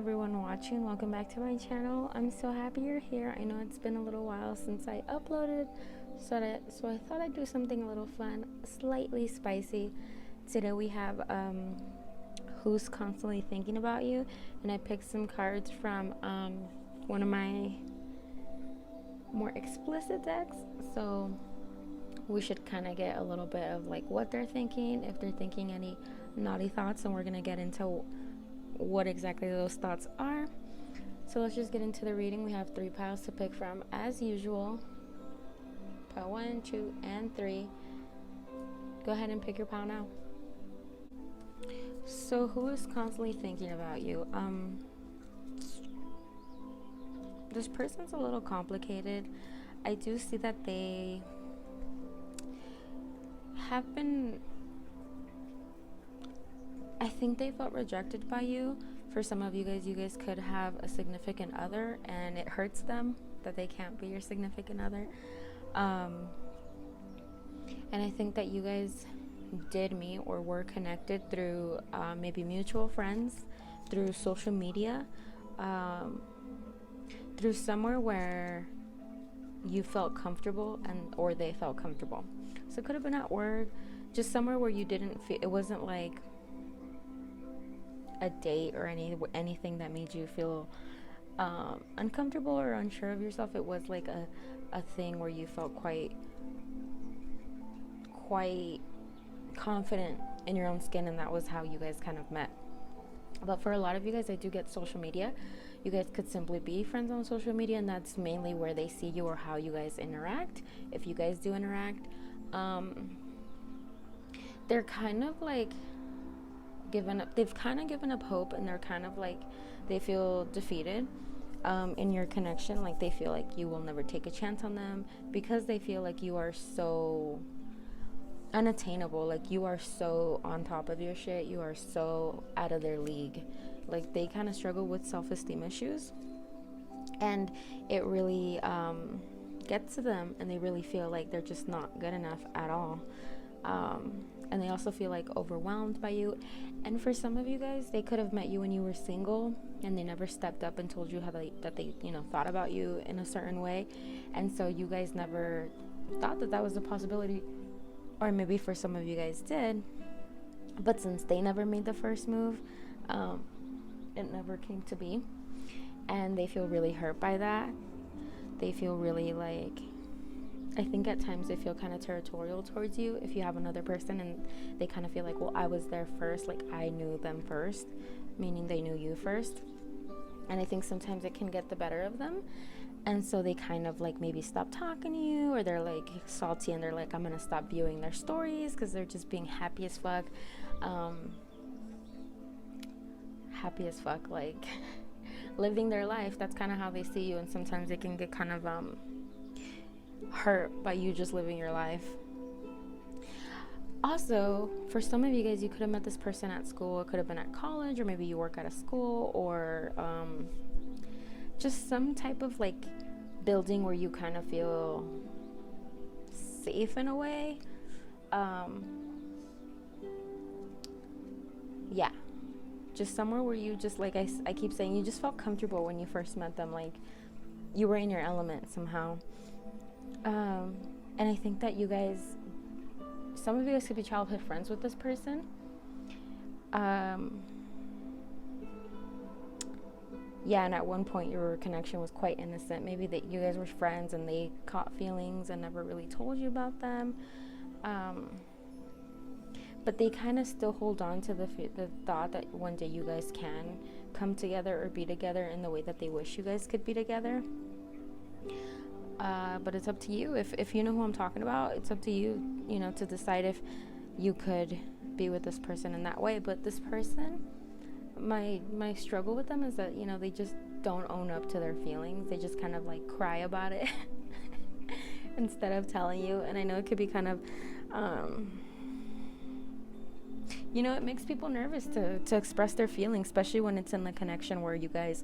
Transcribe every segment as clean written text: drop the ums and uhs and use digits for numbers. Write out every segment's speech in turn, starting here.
everyone watching. Welcome back to my channel. I'm so happy you're here. I know it's been a little while since I uploaded, so I thought I'd do something a little fun, slightly spicy. Today we have Who's Constantly Thinking About You, and I picked some cards from one of my more explicit decks, so we should kind of get a little bit of like what they're thinking, if they're thinking any naughty thoughts, and we're gonna get into what exactly those thoughts are. So let's just get into the reading. We have 3 piles to pick from as usual. Pile 1, 2, and 3. Go ahead and pick your pile now. So who is constantly thinking about you? This person's a little complicated. I do see that they have been, I think they felt rejected by you. For some of you guys could have a significant other and it hurts them that they can't be your significant other. And I think that you guys did meet or were connected through maybe mutual friends, through social media, through somewhere where you felt comfortable or they felt comfortable. So it could have been at work, just somewhere where you didn't feel, it wasn't like a date or anything that made you feel uncomfortable or unsure of yourself. It was like a thing where you felt quite confident in your own skin, and that was how you guys kind of met. But for a lot of you guys, I do get social media. You guys could simply be friends on social media, and that's mainly where they see you or how you guys interact. If you guys do interact, they're kind of like they've kind of given up hope, and they're kind of like, they feel defeated in your connection. Like they feel like you will never take a chance on them because they feel like you are so unattainable, like you are so on top of your shit, you are so out of their league. Like they kind of struggle with self-esteem issues, and it really gets to them, and they really feel like they're just not good enough at all. And they also feel like overwhelmed by you. And for some of you guys, they could have met you when you were single, and they never stepped up and told you how they thought about you in a certain way, and so you guys never thought that was a possibility. Or maybe for some of you guys did, but since they never made the first move, it never came to be, and they feel really hurt by that. They feel really like, I think at times they feel kind of territorial towards you if you have another person, and they kind of feel like, well, I was there first, like I knew them first, meaning they knew you first. And I think sometimes it can get the better of them, and so they kind of like maybe stop talking to you, or they're like salty and they're like, I'm gonna stop viewing their stories because they're just being happy as fuck, like living their life. That's kind of how they see you, and sometimes they can get kind of hurt by you just living your life. Also, for some of you guys, you could have met this person at school. It could have been at college, or maybe you work at a school, or just some type of like building where you kind of feel safe in a way. Yeah, just somewhere where you just, like I keep saying, you just felt comfortable when you first met them, like you were in your element somehow. And I think that you guys, some of you guys could be childhood friends with this person. Yeah, and at one point your connection was quite innocent. Maybe that you guys were friends and they caught feelings and never really told you about them. But they kind of still hold on to the thought that one day you guys can come together or be together in the way that they wish you guys could be together. But it's up to you. If you know who I'm talking about, it's up to you, to decide if you could be with this person in that way. But this person, my struggle with them is that, they just don't own up to their feelings. They just kind of like cry about it instead of telling you. And I know it could be kind of, it makes people nervous to express their feelings, especially when it's in the connection where you guys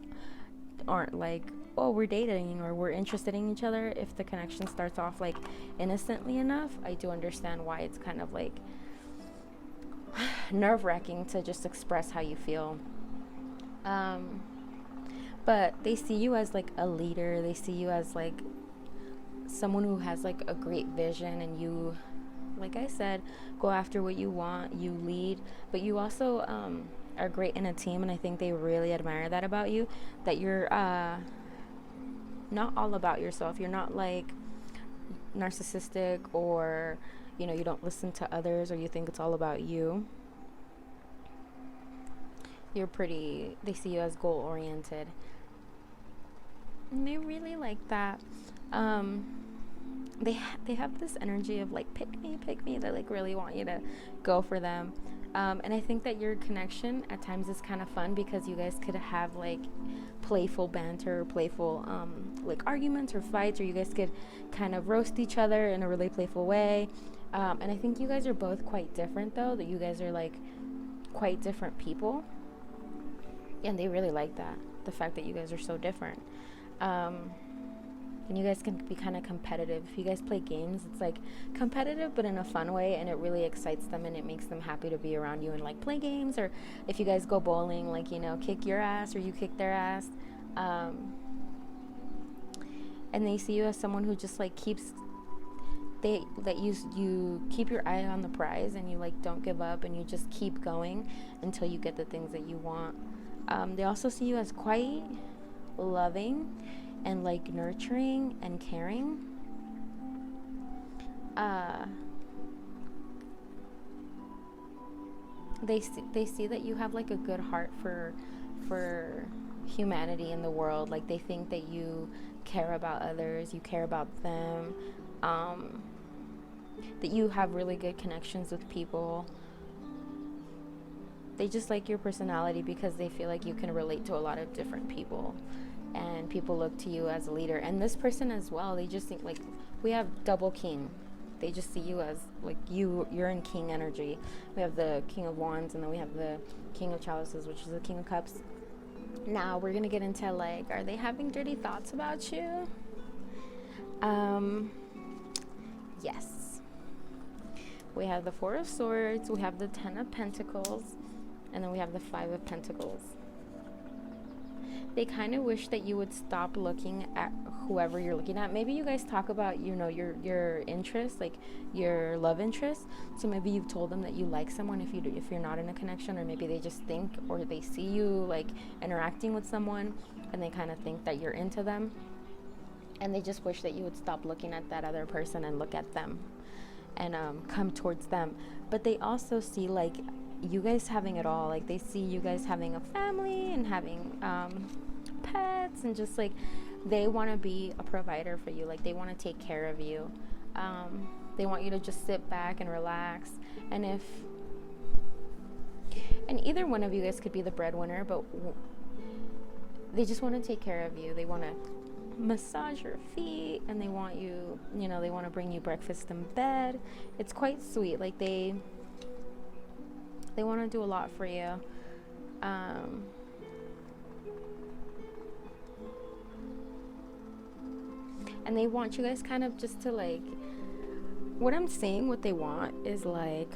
aren't like, oh, we're dating or we're interested in each other. If the connection starts off like innocently enough, I do understand why it's kind of like nerve-wracking to just express how you feel. but they see you as like a leader. They see you as like someone who has like a great vision, and you, like I said, go after what you want, you lead, but you also are great in a team. And I think they really admire that about you, that you're not all about yourself. You're not like narcissistic, or you know, you don't listen to others, or you think it's all about you. They see you as goal oriented, and they really like that. They have this energy of like pick me. They like really want you to go for them. And I think that your connection at times is kind of fun, because you guys could have like playful banter, playful like arguments or fights, or you guys could kind of roast each other in a really playful way. And I think you guys are both quite different, though, that you guys are like quite different people, and they really like that, the fact that you guys are so different. And you guys can be kind of competitive. If you guys play games, it's like competitive but in a fun way, and it really excites them, and it makes them happy to be around you and like play games. Or if you guys go bowling, like, you know, kick your ass or you kick their ass. And they see you as someone who just like you keep your eye on the prize, and you like don't give up, and you just keep going until you get the things that you want. They also see you as quite loving and like nurturing and caring. They see that you have like a good heart for humanity in the world. Like, they think that you care about others, you care about them, that you have really good connections with people. They just like your personality because they feel like you can relate to a lot of different people, and people look to you as a leader. And this person as well, they just think like, we have double king. They just see you as like you're in king energy. We have the King of Wands, and then we have the King of Chalices, which is the King of Cups. Now we're gonna get into like, are they having dirty thoughts about you? Yes. We have the Four of Swords, we have the Ten of Pentacles, and then we have the Five of Pentacles. They kind of wish that you would stop looking at whoever you're looking at. Maybe you guys talk about, you know, your interests, like your love interests. So maybe you've told them that you like someone if you're not in a connection, or maybe they just think, or they see you like interacting with someone, and they kind of think that you're into them, and they just wish that you would stop looking at that other person and look at them, and come towards them. But they also see like you guys having it all. Like, they see you guys having a family and having pets, and just like they want to be a provider for you. Like, they want to take care of you. They want you to just sit back and relax. And either one of you guys could be the breadwinner, but they just want to take care of you. They want to massage your feet, and they want you, you know, they want to bring you breakfast in bed. It's quite sweet. Like, they want to do a lot for you. And they want you guys kind of just to like, what I'm saying, what they want is like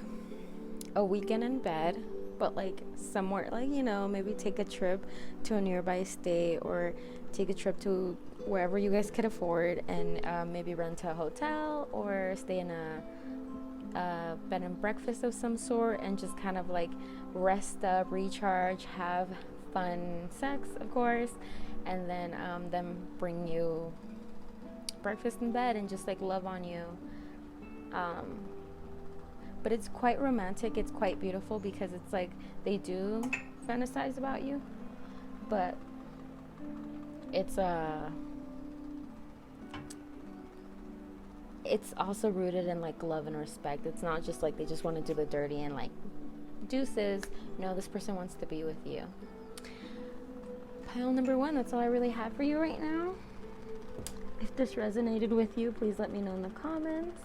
a weekend in bed, but like somewhere, like, you know, maybe take a trip to a nearby state, or take a trip to wherever you guys could afford, and maybe rent a hotel or stay in a bed and breakfast of some sort, and just kind of like rest up, recharge, have fun sex, of course, and then them bring you breakfast in bed and just like love on you. But it's quite romantic, it's quite beautiful, because it's like they do fantasize about you, but it's also rooted in like love and respect. It's not just like they just want to do the dirty and like deuces. No, this person wants to be with you. Pile number 1, that's all I really have for you right now. If this resonated with you, please let me know in the comments.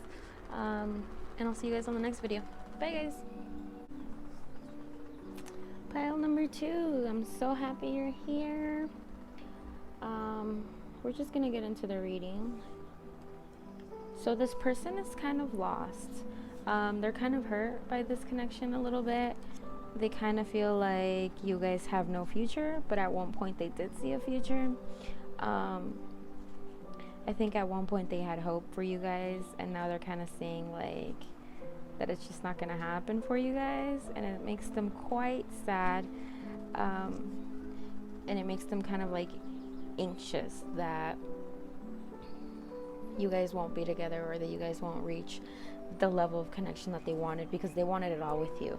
And I'll see you guys on the next video. Bye, guys. Pile number 2, I'm so happy you're here. We're just gonna get into the reading. So this person is kind of lost. They're kind of hurt by this connection a little bit. They kind of feel like you guys have no future, but at one point they did see a future. um, I think at one point they had hope for you guys, and now they're kind of seeing like that it's just not going to happen for you guys, and it makes them quite sad. um, and it makes them kind of like anxious that you guys won't be together, or that you guys won't reach the level of connection that they wanted, because they wanted it all with you.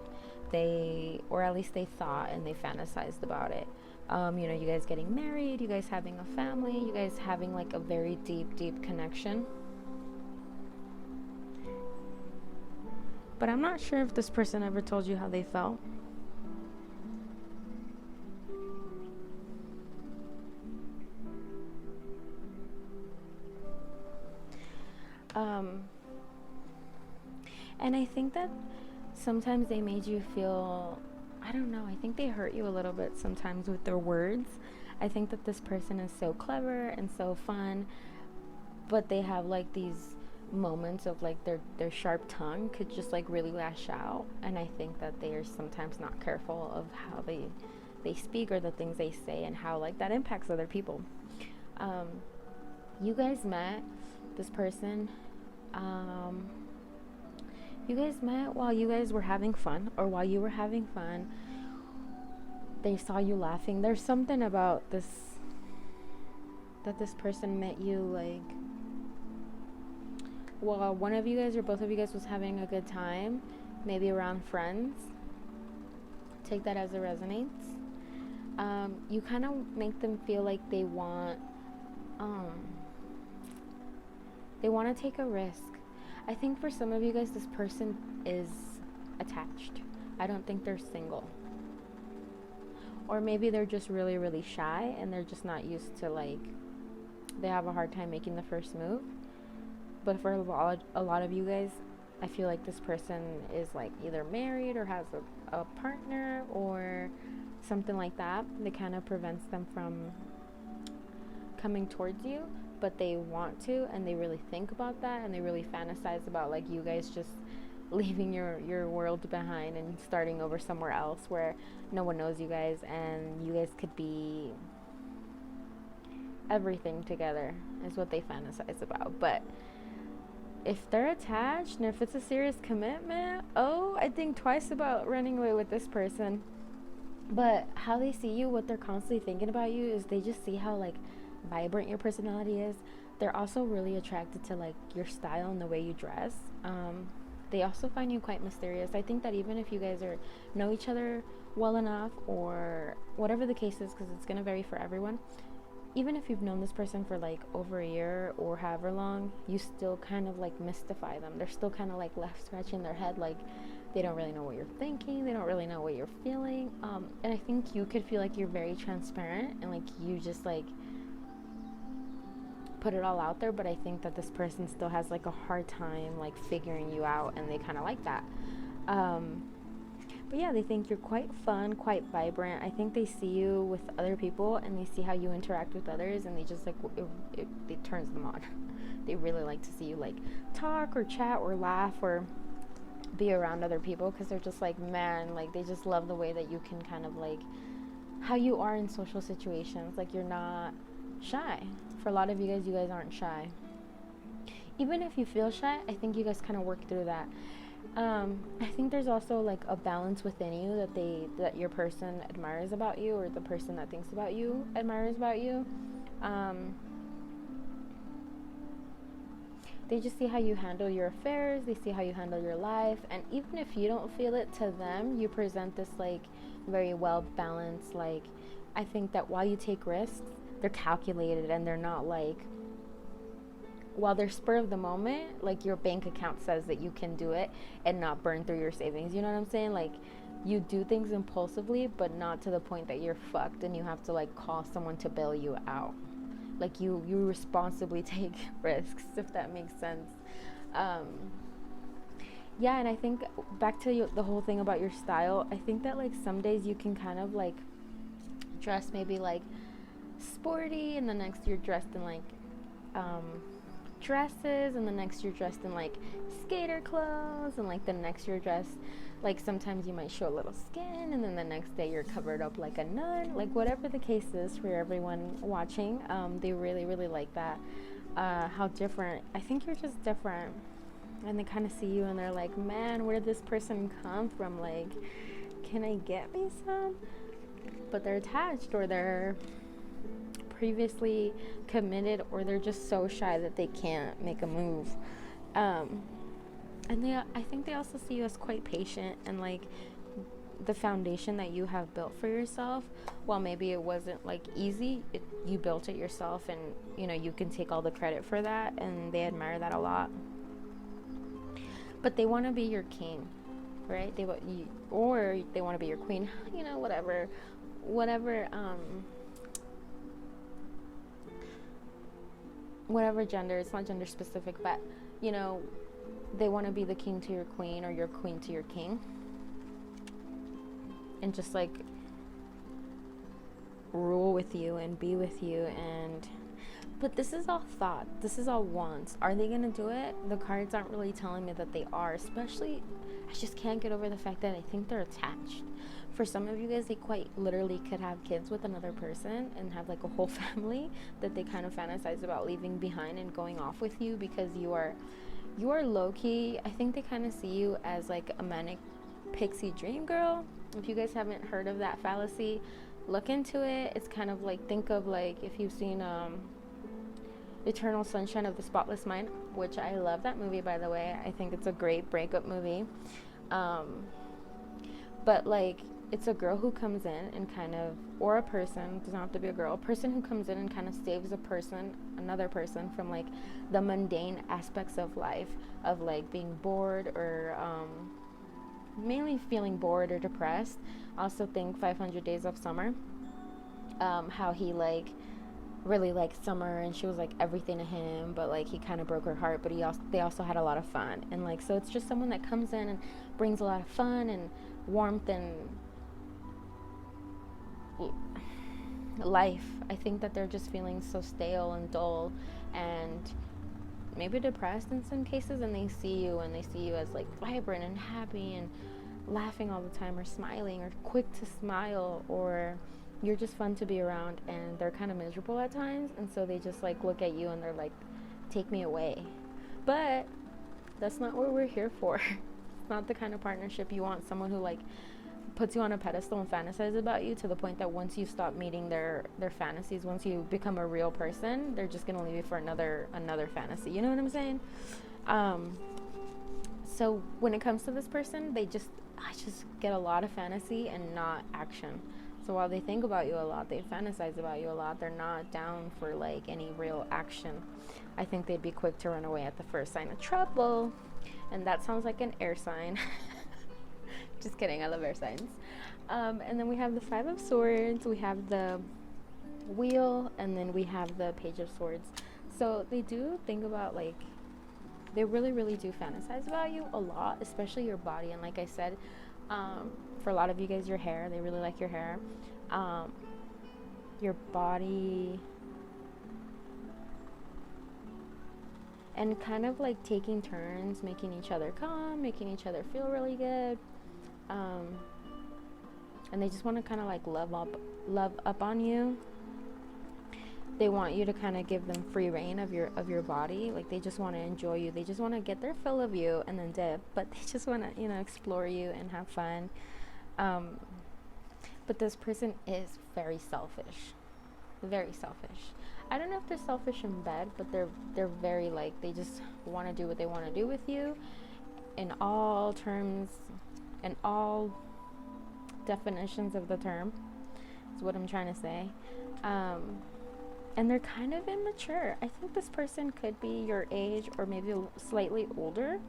They, or at least they thought, and they fantasized about it. You guys getting married, you guys having a family, you guys having like a very deep, deep connection. But I'm not sure if this person ever told you how they felt. Um, and I think that sometimes they made you feel, I don't know, I think they hurt you a little bit sometimes with their words. I think that this person is so clever and so fun, but they have like these moments of like their sharp tongue could just like really lash out, and I think that they are sometimes not careful of how they speak, or the things they say, and how like that impacts other people. um, you guys met this person, um, you guys met while you guys were having fun, or while you were having fun they saw you laughing. There's something about this, that this person met you like, well, one of you guys or both of you guys was having a good time, maybe around friends. Take that as it resonates. You kind of make them feel like um, they want to take a risk. I think for some of you guys, this person is attached. I don't think they're single. Or maybe they're just really, really shy, and they're just not used to like, they have a hard time making the first move. But for a lot of you guys, I feel like this person is like either married or has a partner or something like that. That kind of prevents them from coming towards you, but they want to, and they really think about that, and they really fantasize about like you guys just leaving your world behind and starting over somewhere else where no one knows you guys, and you guys could be everything together, is what they fantasize about. But if they're attached, and if it's a serious commitment, I think twice about running away with this person. But how they see you, what they're constantly thinking about you, is they just see how like vibrant your personality is. They're also really attracted to like your style and the way you dress. They also find you quite mysterious. I think that even if you guys know each other well enough, or whatever the case is, because it's going to vary for everyone, even if you've known this person for like over a year or however long, you still kind of like mystify them. They're still kind of like left scratching their head, like they don't really know what you're thinking, they don't really know what you're feeling. And I think you could feel like you're very transparent, and like you just like put it all out there, but I think that this person still has like a hard time like figuring you out, and they kind of like that. But yeah, they think you're quite fun, quite vibrant. I think they see you with other people, and they see how you interact with others, and they just like it turns them on. They really like to see you like talk or chat or laugh or be around other people, because they're just like, man, like they just love the way that you can kind of like how you are in social situations. Like you're not shy. For a lot of you guys aren't shy. Even if you feel shy, I think you guys kind of work through that. I think there's also like a balance within you that your person admires about you, or the person that thinks about you admires about you. They just see how you handle your affairs, they see how you handle your life, and even if you don't feel it, to them you present this like very well balanced, like, I think that while you take risks, they're calculated, and they're not like, while they're spur of the moment, like your bank account says that you can do it and not burn through your savings. You know what I'm saying? Like you do things impulsively, but not to the point that you're fucked and you have to like call someone to bail you out. Like you responsibly take risks, if that makes sense. Yeah, and I think back to the whole thing about your style, I think that like some days you can kind of like dress maybe like sporty, and the next you're dressed in like dresses, and the next you're dressed in like skater clothes, and like the next you're dressed Like sometimes you might show a little skin and then the next day you're covered up like a nun. Like whatever the case is for everyone watching, they really, really like that. How different. I think you're just different. And they kind of see you and they're like, man, where did this person come from? Like, can I get me some? But they're attached, or they're previously committed, or they're just so shy that they can't make a move. And I think they also see you as quite patient, and like the foundation that you have built for yourself, while maybe it wasn't like easy, you built it yourself, and you know, you can take all the credit for that, and they admire that a lot. But they want to be your king, right? Or they want to be your queen, you know, whatever gender. It's not gender specific, but you know, they want to be the king to your queen, or your queen to your king, and just like rule with you and be with you. But this is all thought, this is all wants. Are they gonna do it? The cards aren't really telling me that they are. Especially, I just can't get over the fact that I think they're attached. For some of you guys, they quite literally could have kids with another person and have like a whole family that they kind of fantasize about leaving behind and going off with you, because you are low-key. I think they kind of see you as like a manic pixie dream girl. If you guys haven't heard of that fallacy, look into it. It's kind of like, think of like if you've seen Eternal Sunshine of the Spotless Mind, which I love that movie, by the way. I think it's a great breakup movie. But like, it's a girl who comes in and kind of, or a person, doesn't have to be a girl, a person who comes in and kind of saves another person from like the mundane aspects of life, of like being bored, or mainly feeling bored or depressed. I also think 500 Days of Summer, how he like really liked Summer and she was like everything to him, but like he kind of broke her heart, but they also had a lot of fun. And like, so it's just someone that comes in and brings a lot of fun and warmth and life. I think that they're just feeling so stale and dull and maybe depressed in some cases, and they see you as like vibrant and happy and laughing all the time, or smiling, or quick to smile, or you're just fun to be around, and they're kind of miserable at times, and so they just like look at you and they're like, take me away. But that's not what we're here for. It's not the kind of partnership you want. Someone who like puts you on a pedestal and fantasizes about you to the point that once you stop meeting their fantasies, once you become a real person, they're just gonna leave you for another fantasy. You know what I'm saying? So when it comes to this person, I just get a lot of fantasy and not action. So while they think about you a lot, they fantasize about you a lot, they're not down for like any real action. I think they'd be quick to run away at the first sign of trouble. And that sounds like an air sign. Just kidding, I love air signs. And then we have the Five of Swords, we have the Wheel, and then we have the Page of Swords. So they do think about like, they really, really do fantasize about you a lot, especially your body. And like I said, for a lot of you guys, your hair, they really like your hair. Your body, and kind of like taking turns, making each other calm, making each other feel really good. And they just want to kind of like love up on you. They want you to kind of give them free reign of your body. Like they just want to enjoy you. They just want to get their fill of you and then dip. But they just want to, explore you and have fun. But this person is very selfish. Very selfish. I don't know if they're selfish in bed, but they're very like, they just want to do what they want to do with you in all terms, in all definitions of the term, is what I'm trying to say. And they're kind of immature. I think this person could be your age or maybe slightly older.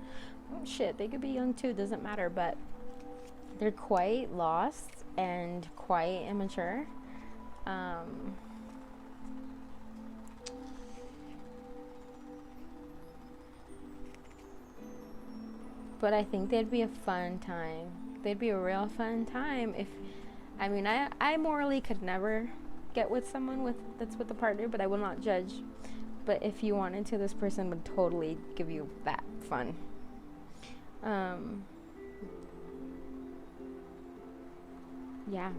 Oh, shit, they could be young too, doesn't matter, but they're quite lost and quite immature. But I think they'd be a fun time. They'd be a real fun time if, I morally could never get with someone that's with a partner, but I will not judge. But if you wanted to, this person would totally give you that fun. Yeah.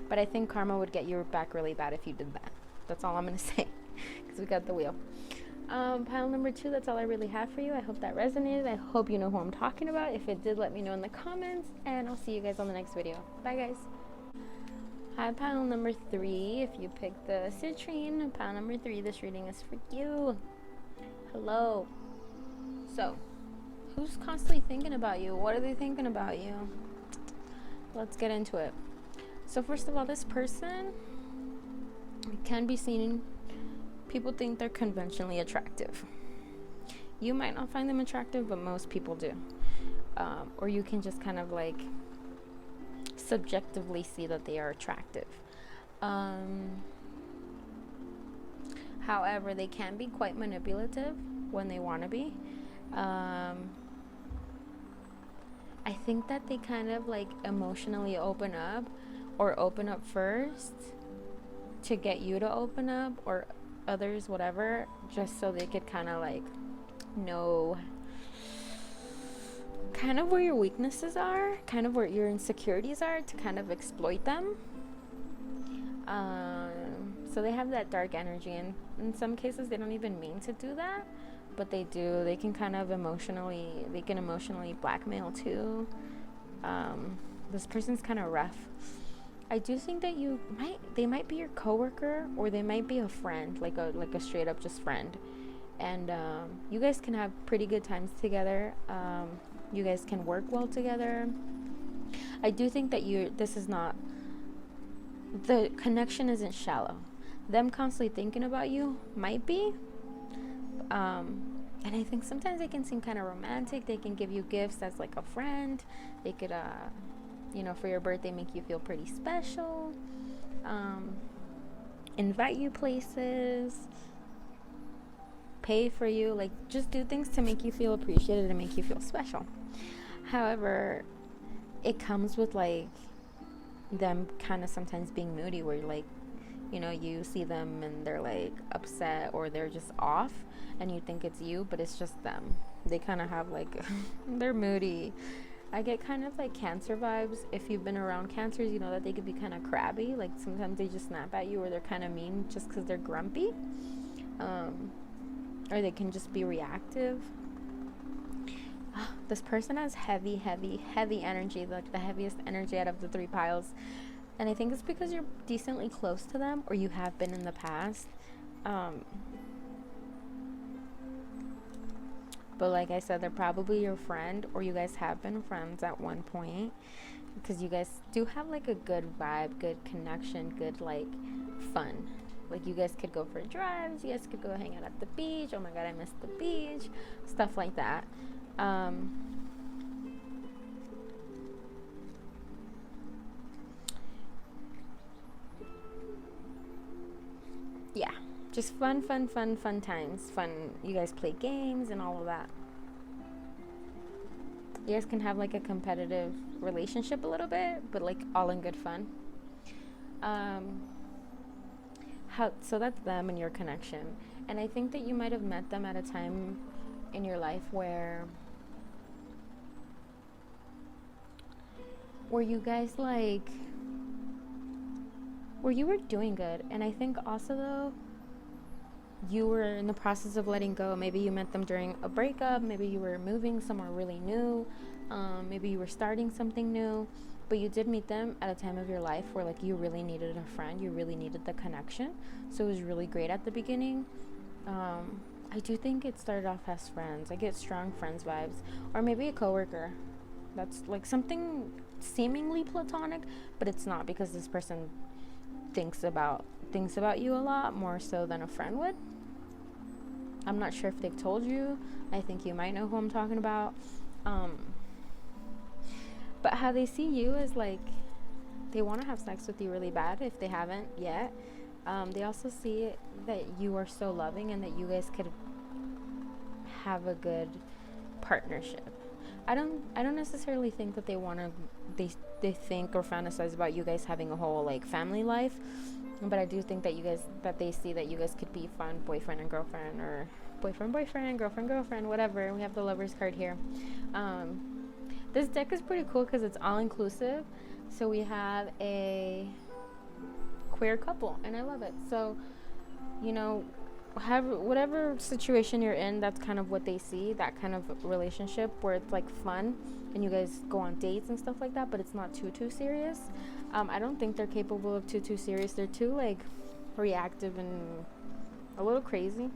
But I think karma would get you back really bad if you did that. That's all I'm going to say. Because we got the wheel. Pile number 2, that's all I really have for you. I hope that resonated. I hope you know who I'm talking about. If it did, let me know in the comments. And I'll see you guys on the next video. Bye, guys. Hi, pile number 3. If you picked the citrine, pile number 3, this reading is for you. Hello. So, who's constantly thinking about you? What are they thinking about you? Let's get into it. So first of all, this person can be seen, people think they're conventionally attractive. You might not find them attractive, but most people do. Or you can just kind of like subjectively see that they are attractive. However, they can be quite manipulative when they want to be. I think that they kind of like emotionally open up, or open up first to get you to open up, or others, whatever, just so they could kind of like know kind of where your weaknesses are, kind of where your insecurities are, to kind of exploit them. So they have that dark energy, and in some cases they don't even mean to do that, but they do. They can kind of emotionally blackmail too. This person's kind of rough. I do think that they might be your coworker, or they might be a friend, like a straight up just friend, and you guys can have pretty good times together. You guys can work well together. I do think that the connection isn't shallow. Them constantly thinking about you might be, and I think sometimes they can seem kind of romantic. They can give you gifts as like a friend. They could for your birthday, make you feel pretty special, invite you places, pay for you, like just do things to make you feel appreciated and make you feel special. However, it comes with like them kind of sometimes being moody, where like, you see them and they're like upset, or they're just off, and you think it's you, but it's just them. They kind of have like they're moody. I get kind of like Cancer vibes. If you've been around Cancers, you know that they could be kind of crabby. Like sometimes they just snap at you, or they're kind of mean just because they're grumpy. Or they can just be reactive. This person has heavy energy, like the heaviest energy out of the 3 piles. And I think it's because you're decently close to them, or you have been in the past. But like I said, they're probably your friend, or you guys have been friends at one point, because you guys do have like a good vibe, good connection, good like fun. Like you guys could go for drives, you guys could go hang out at the beach. Oh my god, I missed the beach. Stuff like that. Yeah, just fun times. Fun, you guys play games and all of that. You guys can have like a competitive relationship a little bit, but like all in good fun. So that's them and your connection. And I think that you might have met them at a time in your life where you guys like, where you were doing good. And I think also though, you were in the process of letting go. Maybe you met them during a breakup. Maybe you were moving somewhere really new. Maybe you were starting something new. But you did meet them at a time of your life where like you really needed a friend. You really needed the connection. So it was really great at the beginning. I do think it started off as friends. I get strong friends vibes. Or maybe a coworker. That's like something seemingly platonic, but it's not, because this person thinks about you a lot more so than a friend would. I'm not sure if they've told you. I think you might know who I'm talking about. But how they see you is like they want to have sex with you really bad if they haven't yet. They also see that you are so loving and that you guys could have a good partnership. I don't necessarily think that they think or fantasize about you guys having a whole like family life, but I do think that they see that you guys could be fun boyfriend and girlfriend, or boyfriend, girlfriend, whatever. We have the Lovers card here. This deck is pretty cool because it's all inclusive. So we have a queer couple, and I love it. So, you know, have whatever situation you're in, that's kind of what they see, that kind of relationship where it's like fun and you guys go on dates and stuff like that, but it's not too serious. I don't think they're capable of too serious. They're too like reactive and a little crazy.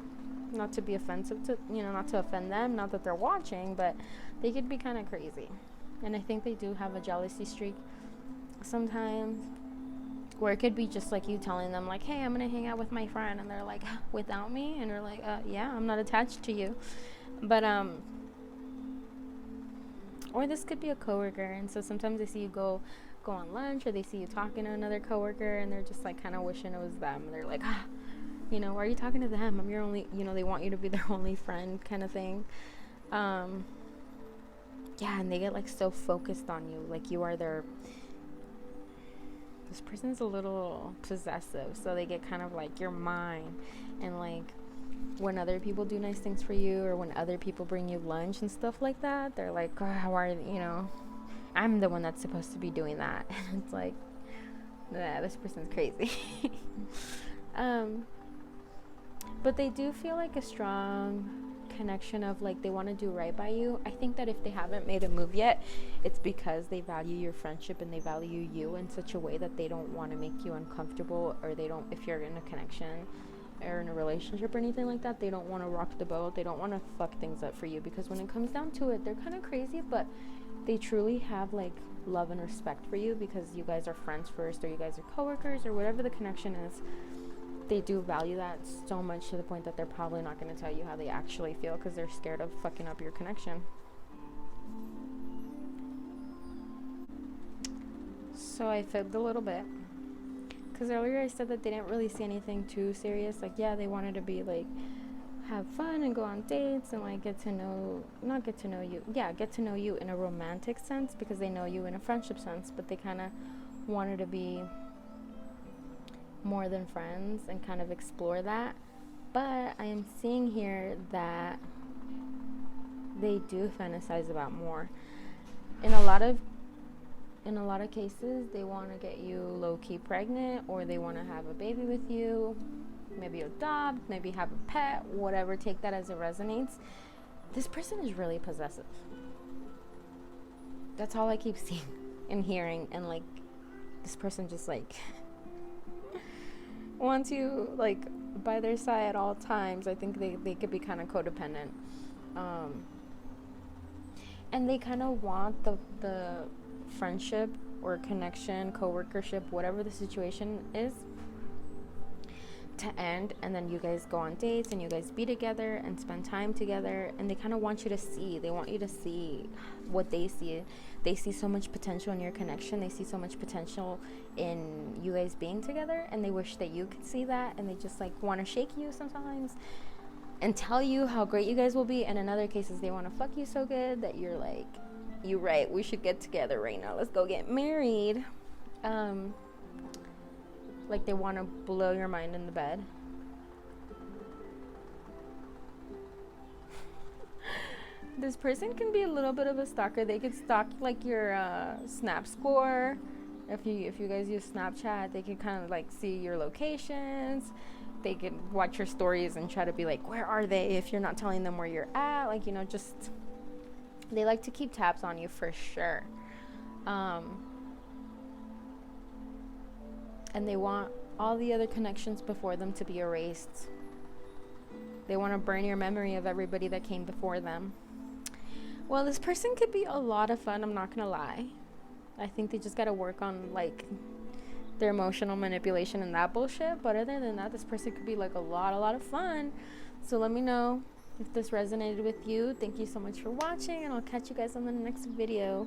Not to be offensive to, not to offend them, not that they're watching, but they could be kind of crazy. And I think they do have a jealousy streak sometimes, where it could be just like you telling them like, hey, I'm gonna hang out with my friend, and they're like, without me? And they're like, yeah, I'm not attached to you. But or this could be a coworker, and so sometimes they see you go on lunch, or they see you talking to another coworker, and they're just like kind of wishing it was them. And they're like, why are you talking to them? I'm your only, they want you to be their only friend, kind of thing. Yeah, and they get like so focused on you, like you are their. This person's a little possessive, so they get kind of like, you're mine. And like when other people do nice things for you, or when other people bring you lunch and stuff like that, they're like, how are I'm the one that's supposed to be doing that. And it's like, nah, this person's crazy. But they do feel like a strong connection of like they want to do right by you. I think that if they haven't made a move yet, it's because they value your friendship and they value you in such a way that they don't want to make you uncomfortable, or they don't, if you're in a connection or in a relationship or anything like that, they don't want to rock the boat. They don't want to fuck things up for you, because when it comes down to it, they're kind of crazy, but they truly have like love and respect for you, because you guys are friends first, or you guys are coworkers, or whatever the connection is. They do value that so much, to the point that they're probably not going to tell you how they actually feel, because they're scared of fucking up your connection. So I fibbed a little bit, because earlier I said that they didn't really see anything too serious. Like, yeah, they wanted to be like have fun and go on dates and like get to know you in a romantic sense, because they know you in a friendship sense, but they kind of wanted to be more than friends and kind of explore that. But I am seeing here that they do fantasize about more. In a lot of cases, they want to get you low-key pregnant, or they want to have a baby with you, maybe adopt, maybe have a pet, whatever. Take that as it resonates. This person is really possessive. That's all I keep seeing and hearing, and like this person just like wants you like by their side at all times. I think they could be kind of codependent, and they kind of want the friendship or connection, co-workership, whatever the situation is, to end, and then you guys go on dates and you guys be together and spend time together, and they kind of want you to see what they see. They see so much potential in your connection. They see so much potential in you guys being together, and they wish that you could see that, and they just like want to shake you sometimes and tell you how great you guys will be. And in other cases, they want to fuck you so good that you're like, you're right, we should get together right now, let's go get married. Like they want to blow your mind in the bed. This person can be a little bit of a stalker. They could stalk like your Snap score. If you guys use Snapchat, they could kind of like see your locations. They could watch your stories and try to be like, where are they, if you're not telling them where you're at. Like, just they like to keep tabs on you for sure. And they want all the other connections before them to be erased. They want to burn your memory of everybody that came before them. Well, this person could be a lot of fun, I'm not gonna lie. I think they just gotta work on like their emotional manipulation and that bullshit. But other than that, this person could be like a lot of fun. So let me know if this resonated with you. Thank you so much for watching, and I'll catch you guys on the next video.